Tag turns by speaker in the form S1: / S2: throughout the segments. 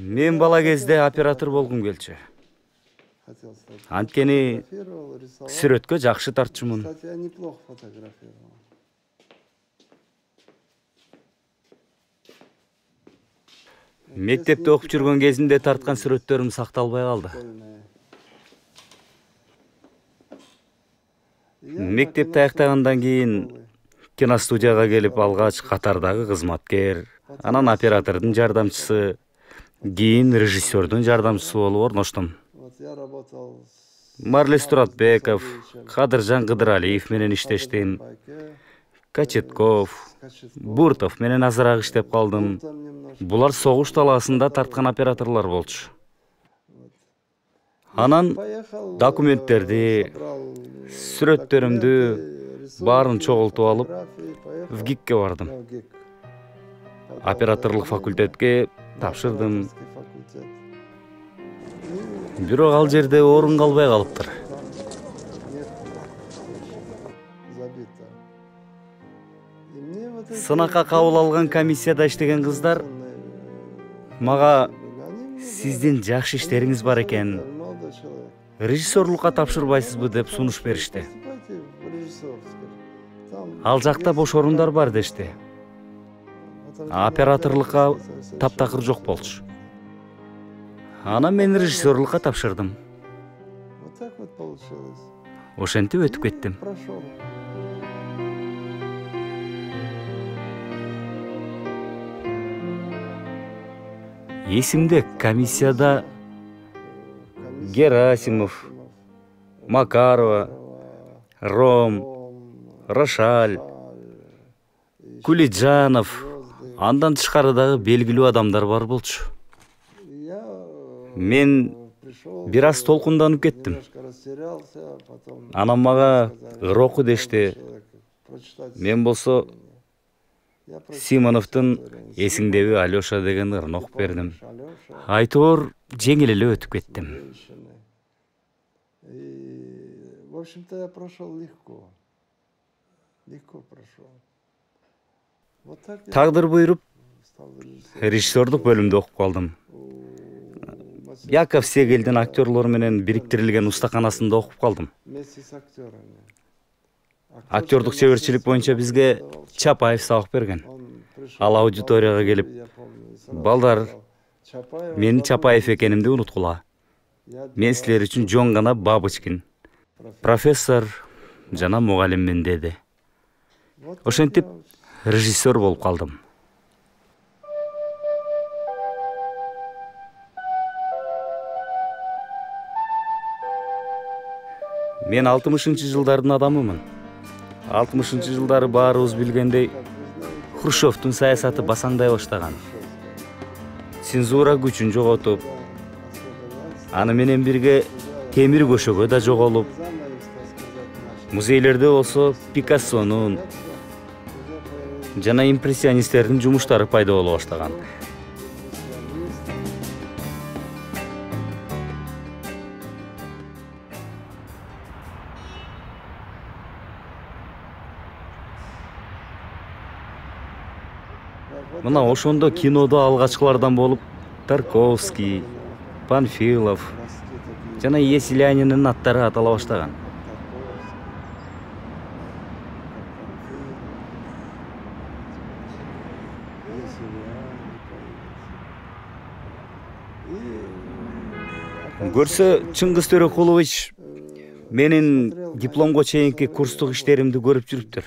S1: Мен бала кезде оператор болгум келчү. Анткени сүрөткө жакшы тартчумун. Мектепте окуп жүргөн кезимде тарткан сүрөттөрүм сакталбай калды. Мектепти аяктагандан кийин киностудияга келип алгач катардагы кызматкер, анан оператордун жардамчысы, кийин режиссердун жардамчысы болуп орноштум. Марлес Туратбеков, Кадыржан Кыдыралиев менен иштештим. Кочетков, Буртов менен азыраак иштеп калдым. Булар согуш талаасында тарткан операторлор болчу. Анан документтерди, сүрөттөрүмдү баарын чогултуп алып, ВГИКке бардым. Операторлук факультетке тапшырдым. Бирок ал жерде орун калбай калыптыр. Сынакка кабыл алган комиссияда иштеген кыздар мага сиздин жакшы иштериңиз бар экен, режиссерлукка тапшырбайсызбы деп сунуш беришти. Ал жакта бош орундар бар дешти. Операторлукка таптакыр жок болчу. Анан мен режиссерлукка тапшырдым. Ошентип өтүп кеттим. Эсимде комиссияда Герасимов, Макарова, Ром, Рошаль, Кулиджанов, андан тышкары дагы белгилүү адамдар бар болчу. Мен бир аз толкунданып кеттим. Анан мага ыр оку дешти. Мен болсо Симоновдун «Эсиңдеби, Алёша» деген ырын окуп бердим. Айтор жеңил эле өтүп кеттим.
S2: В общем-то, я прошел легко. Легко прошел.
S1: Тагдыр буйруп, режиссердук бөлүмдө окуп калдым. Яков Сегелдин актерлору менен бириктирилген устаканасында окуп калдым. Актердук чеберчилик боюнча бизге Чапаев сабак берген. Ал аудиторияга келип, балдар, менин Чапаев экенимди унуткула. Мен силер үчүн жон гана Бабочкин, профессор жана мугалиммин деди. Ошентип режиссер болуп калдым. Мен 60-жылдардын адамымын. 60-жылдары баарыбыз билгендей, Хрущевдун саясаты басаңдай баштаган. Цензура күчүн жоготуп, аны менен бирге темир көшөгө да жоголуп, музейлерде болсо Пикассонун жана импрессионисттердин жумуштары пайда боло баштаган. Мына ошондо кинодо алгачкылардан болуп Тарковский, Панфилов жана Есилянинин аттары атала баштаган. Көрсө Чыңгыз Төрөкулович менин дипломго чейинки курстук иштеримди көрүп жүрүптүр.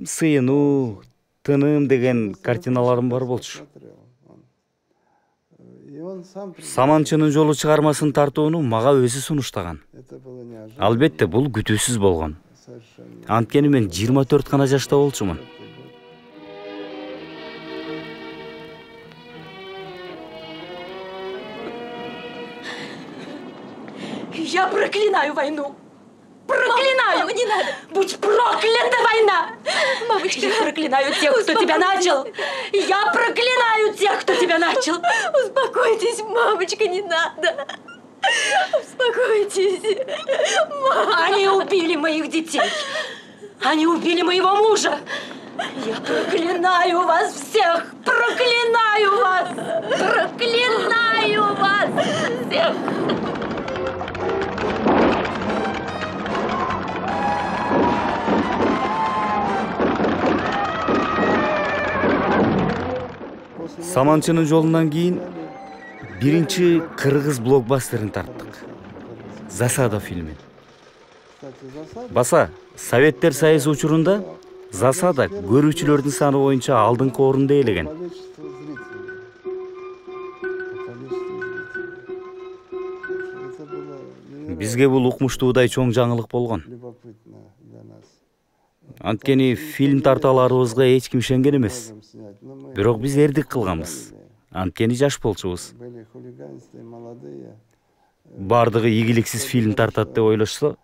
S1: Сыйынуу, тыным деген картиналарым бар болчу. Саманчынын жолу чыгармасын тартууну мага өзү сунуштаган. Албетте бул күтүүсүз болгон. Анткени мен 24 гана жашта болчумун.
S3: Я проклинаю войну! Проклинаю! Мама, не надо! Будь проклята война! Мамочка! Я проклинаю тех, кто тебя начал! Я проклинаю тех, кто тебя начал! Успокойтесь, мамочка, не надо! Успокойтесь! Мама. Они убили моих детей! Они убили моего мужа! Я проклинаю вас всех! Проклинаю вас! Проклинаю вас всех!
S1: Саманчынын жолунан кийин биринчи кыргыз блокбастерин тарттык. Засада фильми. Баса, Советтер Союзу учурунда Засада көрүүчүлөрдүн саны боюнча алдыңкы орунду ээлеген. Бизге бул укмуштуудай чоң жаңылык болгон. Анткени фильм тарталарыбызга эч ким ишенген эмес. Бирок биз эрдик кылганбыз. Анткени жаш болчубуз. Бардыгы ийгиликсиз фильм тартат деп ойлошсо,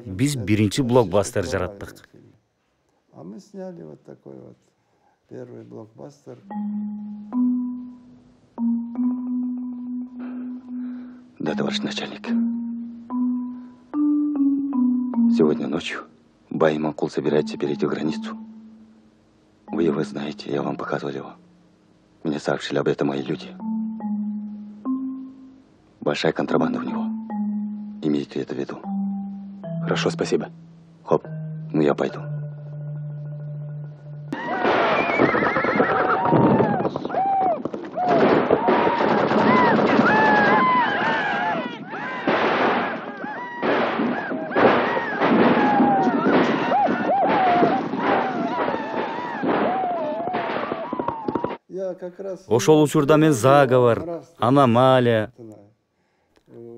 S1: биз биринчи блокбастер жараттык.
S2: А мы сняли вот такой вот первый блокбастер.
S4: Да, товарищ начальник. Сегодня ночью Баймакул собирается перейти границу. Вы его знаете, я вам показывал его. Мне сообщили об этом мои люди. Большая контрабанда у него. Имейте это в виду. Хорошо, спасибо. Хоп, ну я пойду.
S1: Ошол учурда мен Заговор, Аномалия,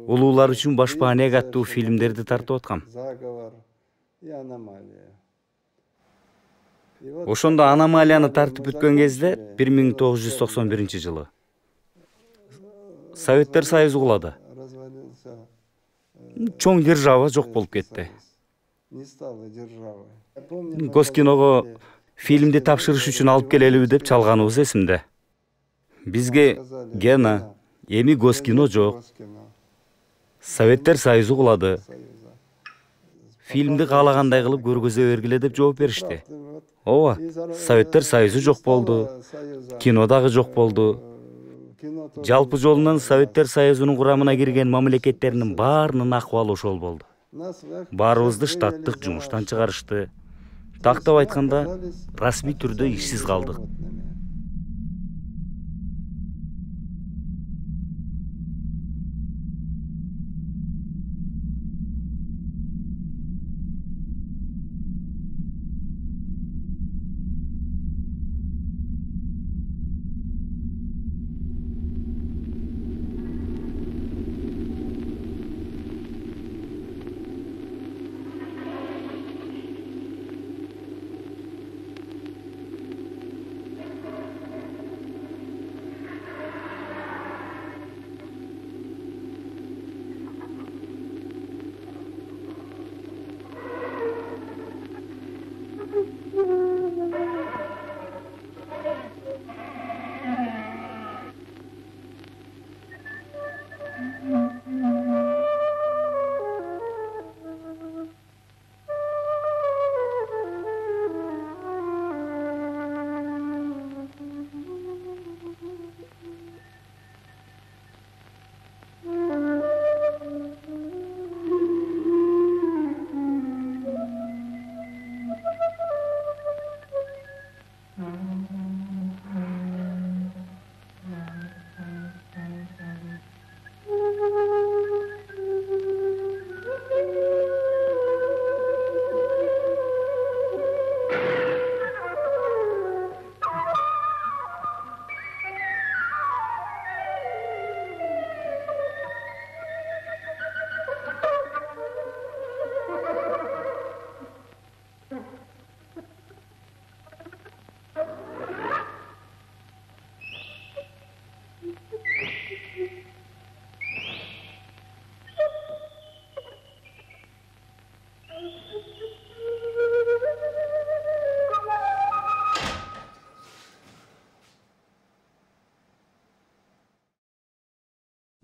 S1: улуулар үчүн башпаанек аттуу фильмдерди тартып аткам. Ошондо Аномалияны тартып бүткөн кезде 1991 жылы Советтер Союзу кулады. Чоң держава жок болуп кетти. Госкиного фильмди тапшырыш үчүн алып келелиби деп чалганыбыз эсимде. Бизге Гена, эми Госкино жок. Советтер Союзу кулады. Фильмди каалагандай кылып көргөзө бергиле деп жооп беришти. Ооба, Советтер Союзу жок болду. Кино дагы жок болду. Жалпы жолунан Советтер Союзунун курамына кирген мамлекеттердин баарынын акыбалы ошол болду. Баарыбызды штаттык жумуштан чыгарышты. Тактап айтканда, расмий түрдө ишсиз калдык.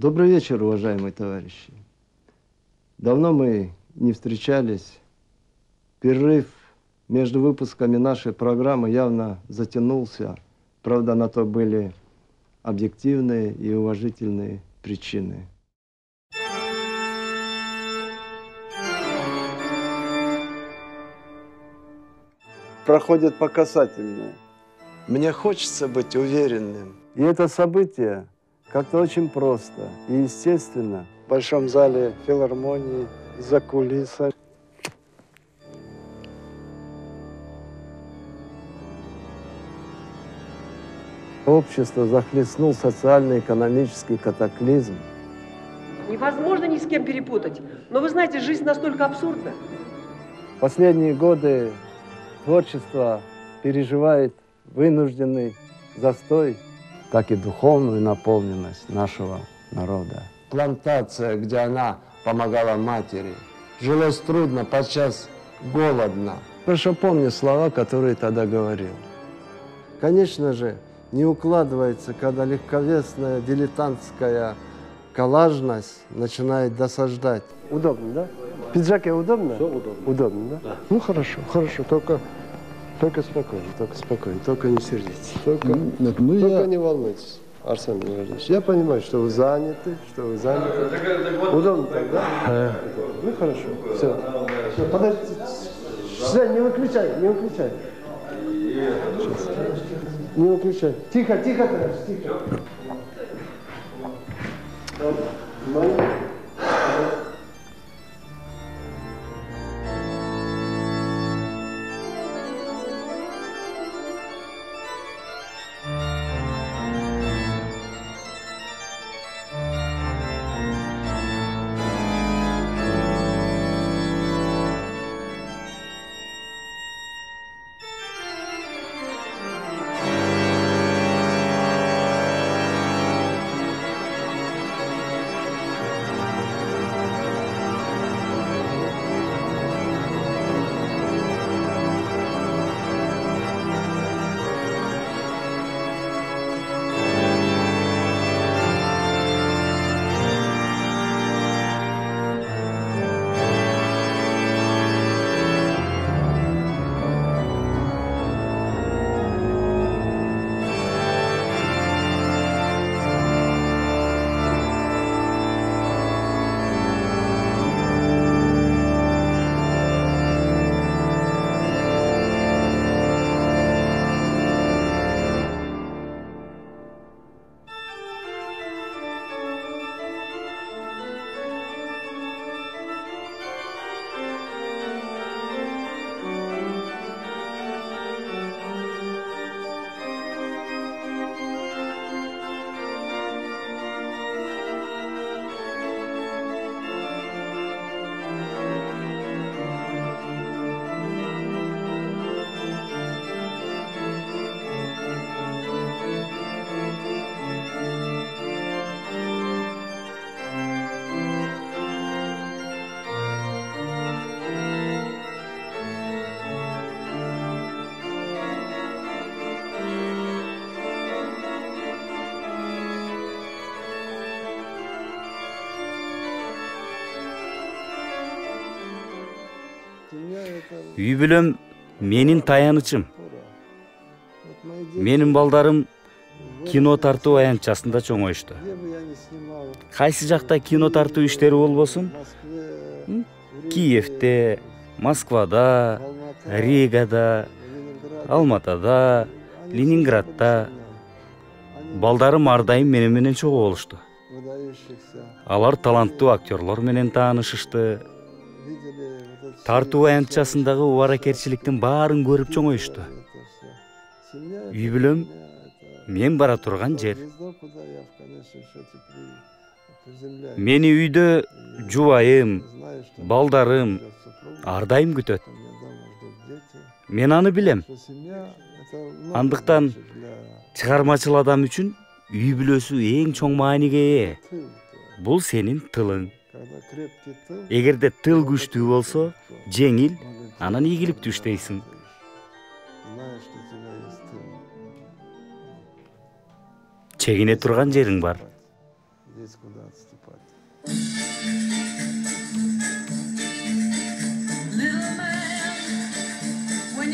S2: Добрый вечер, уважаемые товарищи. Давно мы не встречались. Перерыв между выпусками нашей программы явно затянулся. Правда, на то были объективные и уважительные причины. Проходит по касательной. Мне хочется быть уверенным. И это событие как-то очень просто и естественно. В Большом зале филармонии, за кулисами. Общество захлестнул социально-экономический катаклизм.
S5: Невозможно ни с кем перепутать. Но вы знаете, жизнь настолько абсурдна.
S2: Последние годы творчество переживает вынужденный застой, так и духовную наполненность нашего народа. Плантация, где она помогала матери. Жилось трудно, подчас голодно. Хорошо помню слова, которые тогда говорил. Конечно же, не укладывается, когда легковесная дилетантская коллажность начинает досаждать. Удобно, да? В пиджаке удобно? Все удобно. Удобно, да? Да. Ну хорошо, хорошо, только спокойно, только не сердитесь. Только не волнуйтесь, Арсен Георгиевич. Я понимаю, что вы заняты, Удобно так, да? Ну хорошо, все, подождите. Жень, не выключай. Сейчас. Не выключай. Тихо, тихо.
S1: Үй бүлөм менин таянычым. Менин балдарым кино тартуу аянтчасында чоңоюшту. Кайсы жакта кино тартуу иштери болбосун, Киевде, Москвада, Ригада, Алматада, Ленинградда балдарым ар дайым менен чогуу болушту. Алар таланттуу актерлор менен таанышышты. Тартуу аянтчасындагы убаракерчиликтин баарын көрүп чоңоюшту. Үй бүлөм мен бара турган жер. Мени үйдө жубайым, балдарым ар дайым күтөт. Мен аны билем. Андыктан чыгармачыл адам үчүн үй бүлөсү эң чоң мааниге ээ. Бул сенин тылың. Эгерде тыл күчтүү болсо, жеңил, анан ийгиликтүү иштейсиң. Чегине турган жериң бар.
S6: When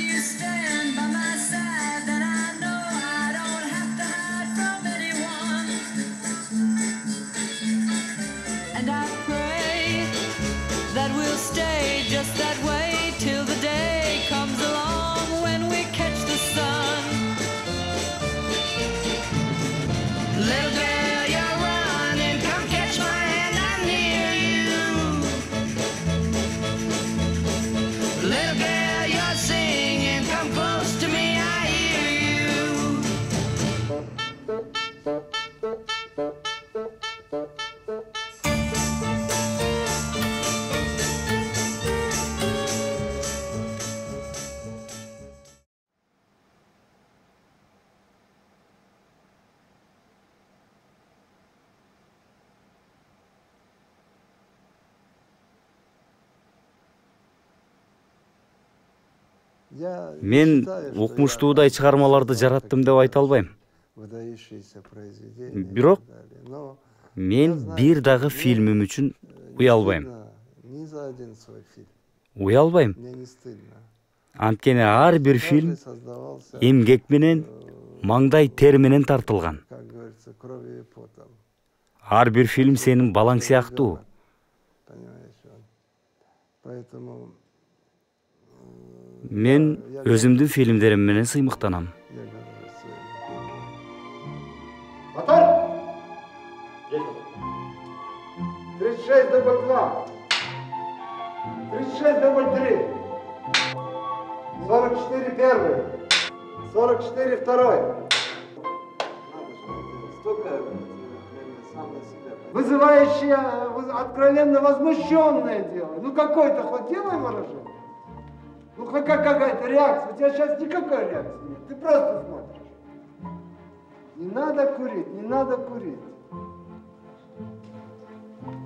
S1: Мен укмуштуудай чыгармаларды жараттым деп айта албайм. Бирок мен бир дагы фильмим үчүн уялбайм. Уялбайм. Анткени ар бир фильм эмгек менен, маңдай тер менен тартылган. Ар бир фильм сенин балаң сыяктуу. Мен өзүмдүн фильмдерим менен сыймыктанам.
S2: Мотор! 36 дубль 2. 36 дубль 3. 44 первый. 44 второй. Вызывающее, откровенно возмущенное дело. Ну какой-то хоть делай выражение. Ну хоть какая-то реакция. У тебя сейчас никакой реакции нет. Ты просто смотришь. Не надо курить, не надо курить.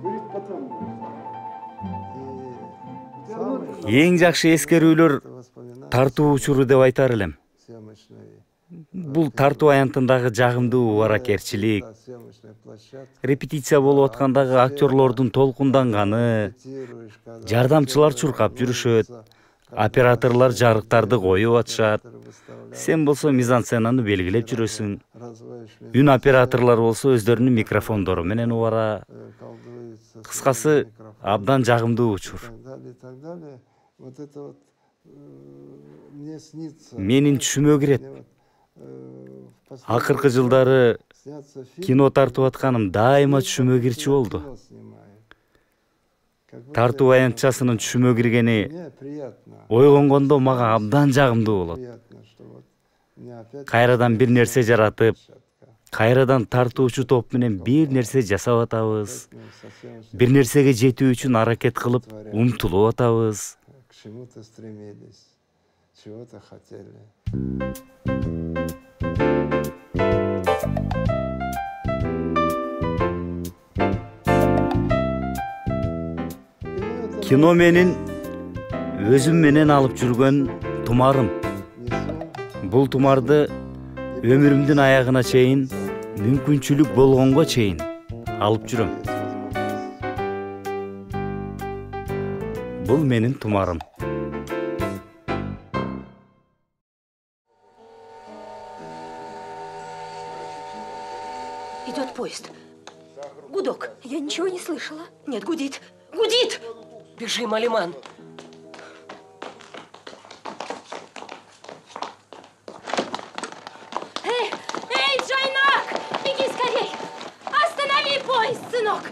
S2: Курить потом будет.
S1: Эң жакшы эскерүүлөр тартуу учуру деп айтар элем. Бул тартуу аянтындагы жагымдуу убаракерчилик, репетиция болуп аткандагы актерлордун толкунданганы, жардамчылар чуркап жүрүшөт, операторлор жарыктарды коюп атышат. Сен болсо мизансценаны белгилеп жүрөсүң. Үн операторлор болсо өздөрүнүн микрофондору менен убара. Кыскасы, абдан жагымдуу учур. Менин түшүмө кирет. Акыркы жылдары кино тартып атканым дайыма түшүмө кирчү болду. Тартуу аянтчасынын түшүмө киргени ойгонгондо мага абдан жагымдуу болот. Кайрадан бир нерсе жаратып, кайрадан тартуучу топ менен бир нерсе жасап атабыз. Бир нерсеге жетүү үчүн аракет кылып, умтулуп атабыз.
S2: К чему-то стремились, чего-то хотели.
S1: Кино менин өзүм менен алып жүргөн тумарым. Бул тумарды өмүрүмдүн аягына чейин, мүмкүнчүлүк болгонго чейин алып жүрөм. Бул менин тумарым.
S3: Идет поезд. Гудок.
S6: Я ничего не слышала.
S3: Нет, гудит. Гудит!
S5: Бежим, Алиман.
S3: Эй, Джайнак! Беги скорей! Останови поезд, сынок!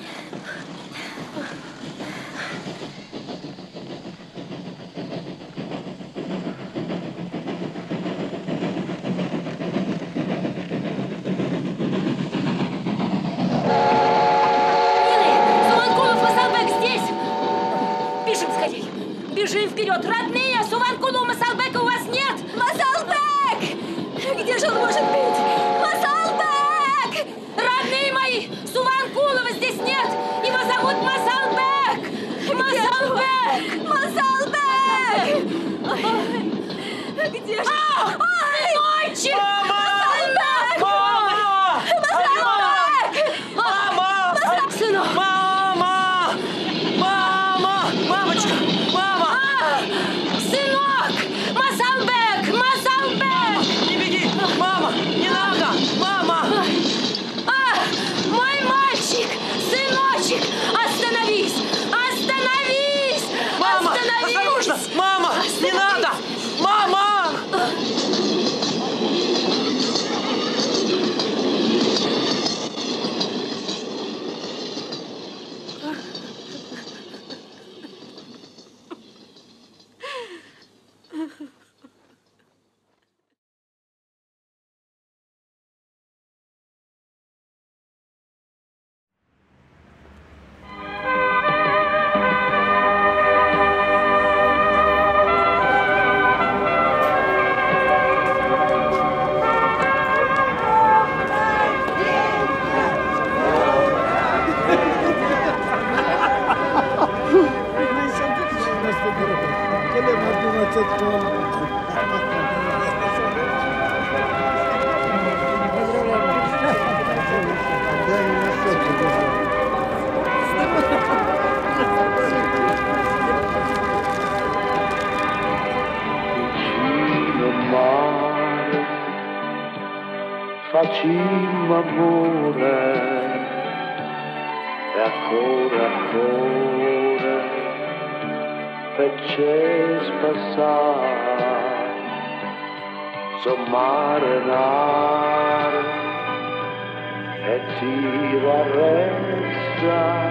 S3: Милый, Солонков, Асалбек здесь! Бежим скорей!
S6: cima amore, e ancora fece spassare, sommarenare e ti resta